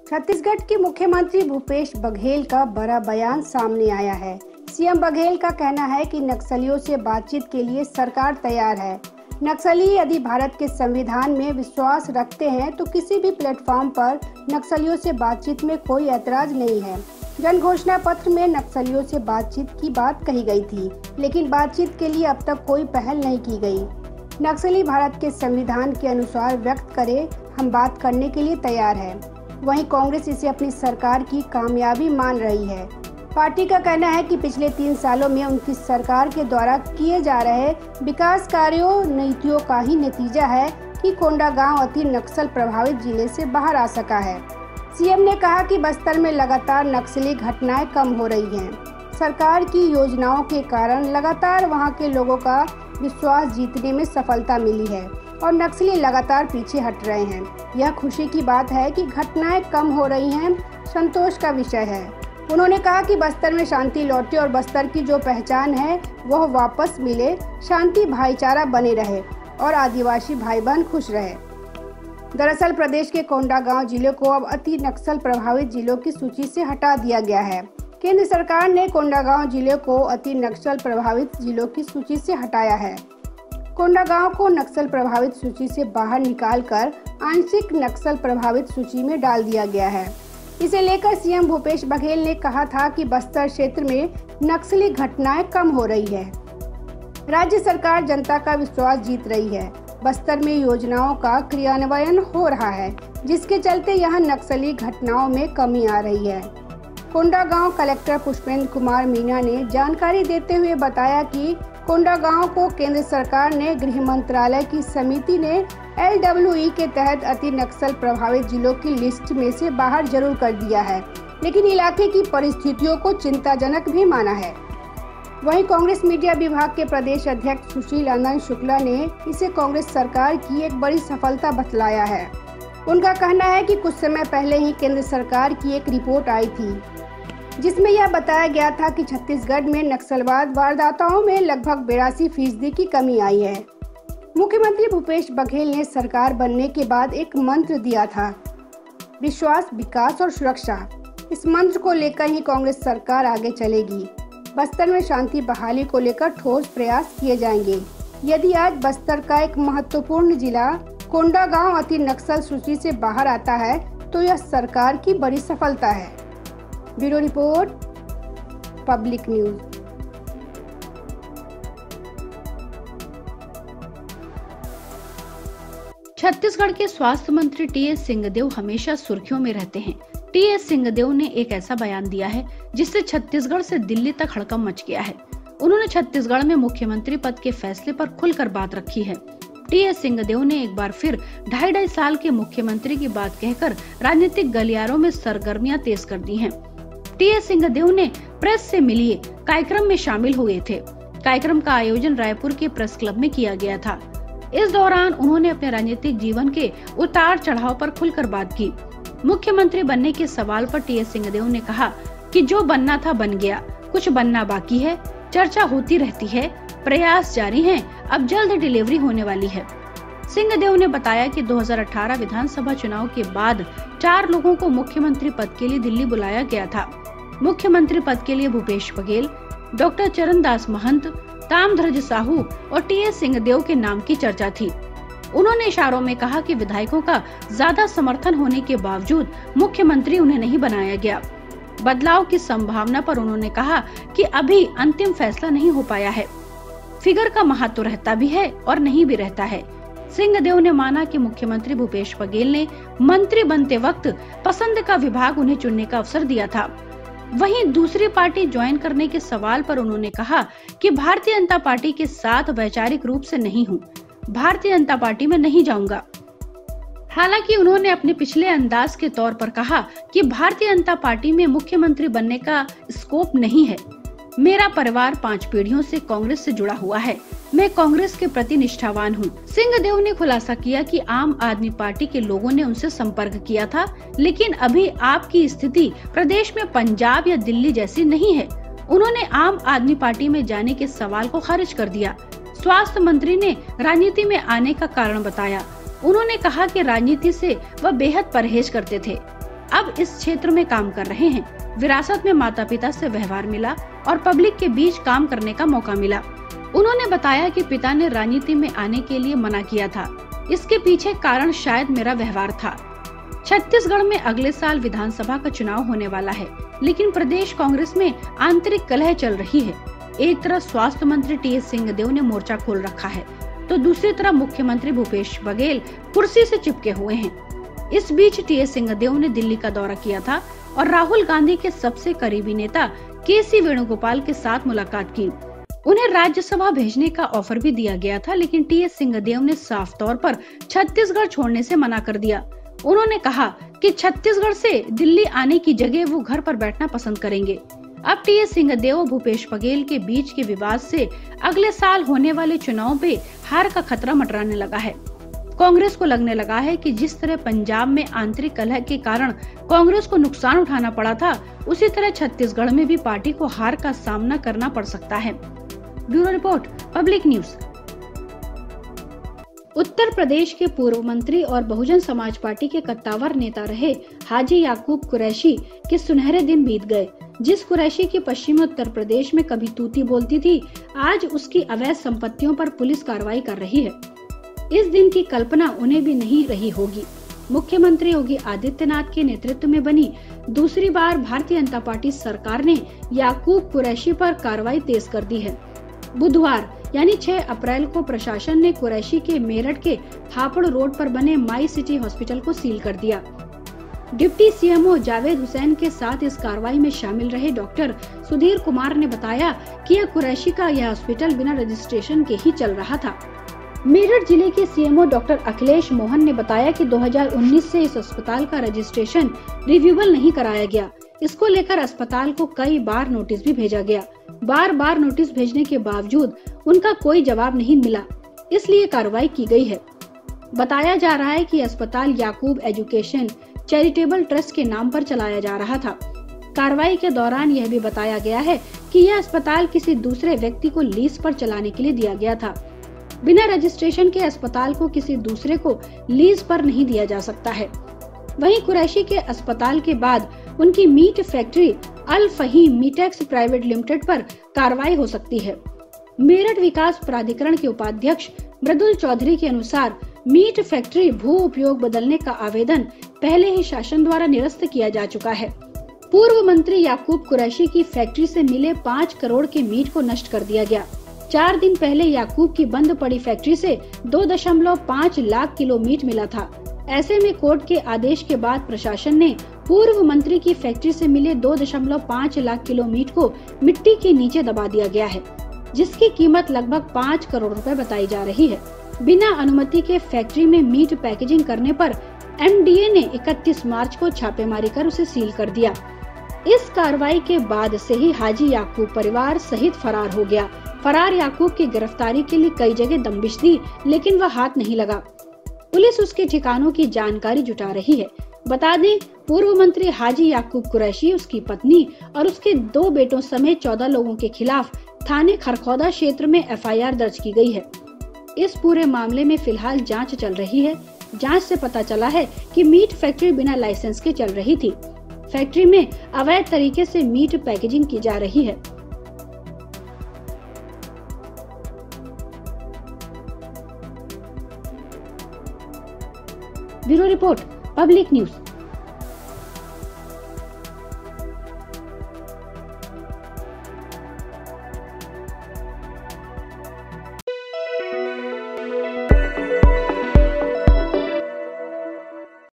छत्तीसगढ़ के मुख्यमंत्री भूपेश बघेल का बड़ा बयान सामने आया है। सीएम बघेल का कहना है कि नक्सलियों से बातचीत के लिए सरकार तैयार है। नक्सली यदि भारत के संविधान में विश्वास रखते हैं तो किसी भी प्लेटफॉर्म पर नक्सलियों से बातचीत में कोई ऐतराज नहीं है। जन घोषणा पत्र में नक्सलियों से बातचीत की बात कही गई थी, लेकिन बातचीत के लिए अब तक कोई पहल नहीं की गई। नक्सली भारत के संविधान के अनुसार व्यक्त करे, हम बात करने के लिए तैयार है। वहीं कांग्रेस इसे अपनी सरकार की कामयाबी मान रही है। पार्टी का कहना है कि पिछले 3 सालों में उनकी सरकार के द्वारा किए जा रहे विकास कार्यों नीतियों का ही नतीजा है कि कोंडागांव अति नक्सल प्रभावित जिले से बाहर आ सका है। सीएम ने कहा कि बस्तर में लगातार नक्सली घटनाएं कम हो रही हैं। सरकार की योजनाओं के कारण लगातार वहां के लोगों का विश्वास जीतने में सफलता मिली है और नक्सली लगातार पीछे हट रहे हैं। यह खुशी की बात है कि घटनाएं कम हो रही हैं, संतोष का विषय है। उन्होंने कहा कि बस्तर में शांति लौटे और बस्तर की जो पहचान है वह वापस मिले, शांति भाईचारा बने रहे और आदिवासी भाई बहन खुश रहे। दरअसल प्रदेश के कोंडागांव जिले को अब अति नक्सल प्रभावित जिलों की सूची से हटा दिया गया है। केंद्र सरकार ने कोंडागांव जिले को अति नक्सल प्रभावित जिलों की सूची से हटाया है। कोंडागांव को नक्सल प्रभावित सूची से बाहर निकालकर आंशिक नक्सल प्रभावित सूची में डाल दिया गया है। इसे लेकर सीएम भूपेश बघेल ने कहा था कि बस्तर क्षेत्र में नक्सली घटनाएं कम हो रही है। राज्य सरकार जनता का विश्वास जीत रही है। बस्तर में योजनाओं का क्रियान्वयन हो रहा है, जिसके चलते यहाँ नक्सली घटनाओं में कमी आ रही है। कोंडागांव कलेक्टर पुष्पेंद्र कुमार मीणा ने जानकारी देते हुए बताया कि कोंडागांव को केंद्र सरकार ने गृह मंत्रालय की समिति ने LWE के तहत अति नक्सल प्रभावित जिलों की लिस्ट में से बाहर जरूर कर दिया है, लेकिन इलाके की परिस्थितियों को चिंताजनक भी माना है। वहीं कांग्रेस मीडिया विभाग के प्रदेश अध्यक्ष सुशील आनंद शुक्ला ने इसे कांग्रेस सरकार की एक बड़ी सफलता बतलाया है। उनका कहना है कि कुछ समय पहले ही केंद्र सरकार की एक रिपोर्ट आई थी, जिसमें यह बताया गया था कि छत्तीसगढ़ में नक्सलवाद वारदातों में लगभग 82% की कमी आई है। मुख्यमंत्री भूपेश बघेल ने सरकार बनने के बाद एक मंत्र दिया था, विश्वास, विकास और सुरक्षा। इस मंत्र को लेकर ही कांग्रेस सरकार आगे चलेगी। बस्तर में शांति बहाली को लेकर ठोस प्रयास किए जाएंगे। यदि आज बस्तर का एक महत्वपूर्ण जिला कोंडागांव अति नक्सल सूची से बाहर आता है तो यह सरकार की बड़ी सफलता है। Bureau report, public news. Chhattisgarh के स्वास्थ्य मंत्री टीएस सिंहदेव हमेशा सुर्खियों में रहते हैं। टीएस सिंहदेव ने एक ऐसा बयान दिया है जिससे छत्तीसगढ़ से दिल्ली तक हड़कंप मच गया है। उन्होंने छत्तीसगढ़ में मुख्यमंत्री पद के फैसले पर खुलकर बात रखी है। टीएस सिंहदेव ने एक बार फिर 2.5 साल के मुख्यमंत्री की बात कहकर राजनीतिक गलियारों में सरगर्मियां तेज कर दी हैं। टीएस सिंहदेव ने प्रेस से मिलिए कार्यक्रम में शामिल हुए थे। कार्यक्रम का आयोजन रायपुर के प्रेस क्लब में किया गया था। इस दौरान उन्होंने अपने राजनीतिक जीवन के उतार चढ़ाव पर खुलकर बात की। मुख्यमंत्री बनने के सवाल पर टीएस सिंहदेव ने कहा कि जो बनना था बन गया, कुछ बनना बाकी है, चर्चा होती रहती है, प्रयास जारी हैं, अब जल्द डिलीवरी होने वाली है। सिंहदेव ने बताया कि 2018 विधानसभा चुनाव के बाद 4 लोगों को मुख्यमंत्री पद के लिए दिल्ली बुलाया गया था। मुख्यमंत्री पद के लिए भूपेश बघेल, डॉक्टर चरणदास महंत, ताम्रध्वज साहू और टीएस सिंहदेव के नाम की चर्चा थी। उन्होंने इशारों में कहा कि विधायकों का ज्यादा समर्थन होने के बावजूद मुख्यमंत्री उन्हें नहीं बनाया गया। बदलाव की संभावना पर उन्होंने कहा कि अभी अंतिम फैसला नहीं हो पाया है। फिगर का महत्व रहता भी है और नहीं भी रहता है। सिंहदेव ने माना कि मुख्यमंत्री भूपेश बघेल ने मंत्री बनते वक्त पसंद का विभाग उन्हें चुनने का अवसर दिया था। वहीं दूसरी पार्टी ज्वाइन करने के सवाल पर उन्होंने कहा कि भारतीय जनता पार्टी के साथ वैचारिक रूप से नहीं हूँ, भारतीय जनता पार्टी में नहीं जाऊंगा। हालांकि उन्होंने अपने पिछले अंदाज के तौर पर कहा कि भारतीय जनता पार्टी में मुख्यमंत्री बनने का स्कोप नहीं है। मेरा परिवार 5 पीढ़ियों से कांग्रेस से जुड़ा हुआ है, मैं कांग्रेस के प्रति निष्ठावान हूँ। सिंहदेव ने खुलासा किया कि आम आदमी पार्टी के लोगों ने उनसे संपर्क किया था, लेकिन अभी आपकी स्थिति प्रदेश में पंजाब या दिल्ली जैसी नहीं है। उन्होंने आम आदमी पार्टी में जाने के सवाल को खारिज कर दिया। स्वास्थ्य मंत्री ने राजनीति में आने का कारण बताया। उन्होंने कहा कि राजनीति से वह बेहद परहेज करते थे। अब इस क्षेत्र में काम कर रहे हैं। विरासत में माता पिता से व्यवहार मिला और पब्लिक के बीच काम करने का मौका मिला। उन्होंने बताया कि पिता ने राजनीति में आने के लिए मना किया था। इसके पीछे कारण शायद मेरा व्यवहार था। छत्तीसगढ़ में अगले साल विधानसभा का चुनाव होने वाला है, लेकिन प्रदेश कांग्रेस में आंतरिक कलह चल रही है। एक तरफ स्वास्थ्य मंत्री टीएस सिंहदेव ने मोर्चा खोल रखा है, तो दूसरी तरफ मुख्यमंत्री भूपेश बघेल कुर्सी से चिपके हुए हैं। इस बीच टीएस सिंहदेव ने दिल्ली का दौरा किया था और राहुल गांधी के सबसे करीबी नेता केसी वेणुगोपाल के साथ मुलाकात की। उन्हें राज्यसभा भेजने का ऑफर भी दिया गया था, लेकिन टीएस सिंहदेव ने साफ तौर पर छत्तीसगढ़ छोड़ने से मना कर दिया। उन्होंने कहा कि छत्तीसगढ़ से दिल्ली आने की जगह वो घर पर बैठना पसंद करेंगे। अब टीएस सिंहदेव और भूपेश बघेल के बीच के विवाद से अगले साल होने वाले चुनाव पे हार का खतरा मंडराने लगा है। कांग्रेस को लगने लगा है कि जिस तरह पंजाब में आंतरिक कलह के कारण कांग्रेस को नुकसान उठाना पड़ा था, उसी तरह छत्तीसगढ़ में भी पार्टी को हार का सामना करना पड़ सकता है। Bureau report, public news. Uttar Pradesh के पूर्व मंत्री और बहुजन समाज पार्टी के कद्दावर नेता रहे हाजी याकूब कुरैशी के सुनहरे दिन बीत गए। जिस कुरैशी की पश्चिमी उत्तर प्रदेश में कभी तूती बोलती थी, आज उसकी अवैध संपत्तियों पर पुलिस कार्रवाई कर रही है। इस दिन की कल्पना उन्हें भी नहीं रही होगी। मुख्यमंत्री योगी आदित्यनाथ के नेतृत्व में बनी दूसरी बार भारतीय जनता पार्टी सरकार ने याकूब कुरैशी पर कार्रवाई तेज कर दी है। बुधवार यानी 6 अप्रैल को प्रशासन ने कुरैशी के मेरठ के हापुड़ रोड पर बने माई सिटी हॉस्पिटल को सील कर दिया। डिप्टी सीएमओ जावेद हुसैन के साथ इस कार्रवाई में शामिल रहे डॉक्टर सुधीर कुमार ने बताया कि यह कुरैशी का यह हॉस्पिटल बिना रजिस्ट्रेशन के ही चल रहा था। मेरठ जिले के सीएमओ डॉक्टर अखिलेश मोहन ने बताया कि 2019 से इस अस्पताल का रजिस्ट्रेशन रिव्यूअल नहीं कराया गया। इसको लेकर अस्पताल को कई बार नोटिस भी भेजा गया। बार नोटिस भेजने के बावजूद उनका कोई जवाब नहीं मिला, इसलिए कार्रवाई की गई है। बताया जा रहा है कि अस्पताल याकूब एजुकेशन चैरिटेबल ट्रस्ट के नाम पर चलाया जा रहा था। कार्रवाई के दौरान यह भी बताया गया है कि यह अस्पताल किसी दूसरे व्यक्ति को लीज पर चलाने के लिए दिया गया था। बिना रजिस्ट्रेशन के अस्पताल को किसी दूसरे को लीज पर नहीं दिया जा सकता है। वहीं कुरैशी के अस्पताल के बाद उनकी मीट फैक्ट्री अल फहीम मीटेक्स प्राइवेट लिमिटेड पर कार्रवाई हो सकती है। मेरठ विकास प्राधिकरण के उपाध्यक्ष मृदुल चौधरी के अनुसार मीट फैक्ट्री भू उपयोग बदलने का आवेदन पहले ही शासन द्वारा निरस्त किया जा चुका है। पूर्व मंत्री याकूब कुरैशी की फैक्ट्री से मिले 5 करोड़ के मीट को नष्ट कर दिया गया। 4 दिन पहले याकूब की बंद पड़ी फैक्ट्री से 2.5 लाख किलो मीट मिला था। ऐसे में कोर्ट के आदेश के बाद प्रशासन ने पूर्व मंत्री की फैक्ट्री से मिले 2.5 लाख किलो मीट को मिट्टी के नीचे दबा दिया गया है, जिसकी कीमत लगभग 5 करोड़ रुपए बताई जा रही है। बिना अनुमति के फैक्ट्री में मीट पैकेजिंग करने पर एमडीए ने 31 मार्च को छापेमारी कर उसे सील कर दिया। इस कार्रवाई के बाद से ही हाजी याकूब परिवार सहित फरार हो गया। फरार याकूब की गिरफ्तारी के लिए कई जगह दबिश दी, लेकिन वह हाथ नहीं लगा। पुलिस उसके ठिकानों की जानकारी जुटा रही है। बता दें, पूर्व मंत्री हाजी याकूब कुरैशी, उसकी पत्नी और उसके 2 बेटों समेत 14 लोगों के खिलाफ थाने खरखौदा क्षेत्र में एफआईआर दर्ज की गई है। इस पूरे मामले में फिलहाल जांच चल रही है। जांच से पता चला है कि मीट फैक्ट्री बिना लाइसेंस के चल रही थी। फैक्ट्री में अवैध तरीके से मीट पैकेजिंग की जा रही है। Bureau report, public news.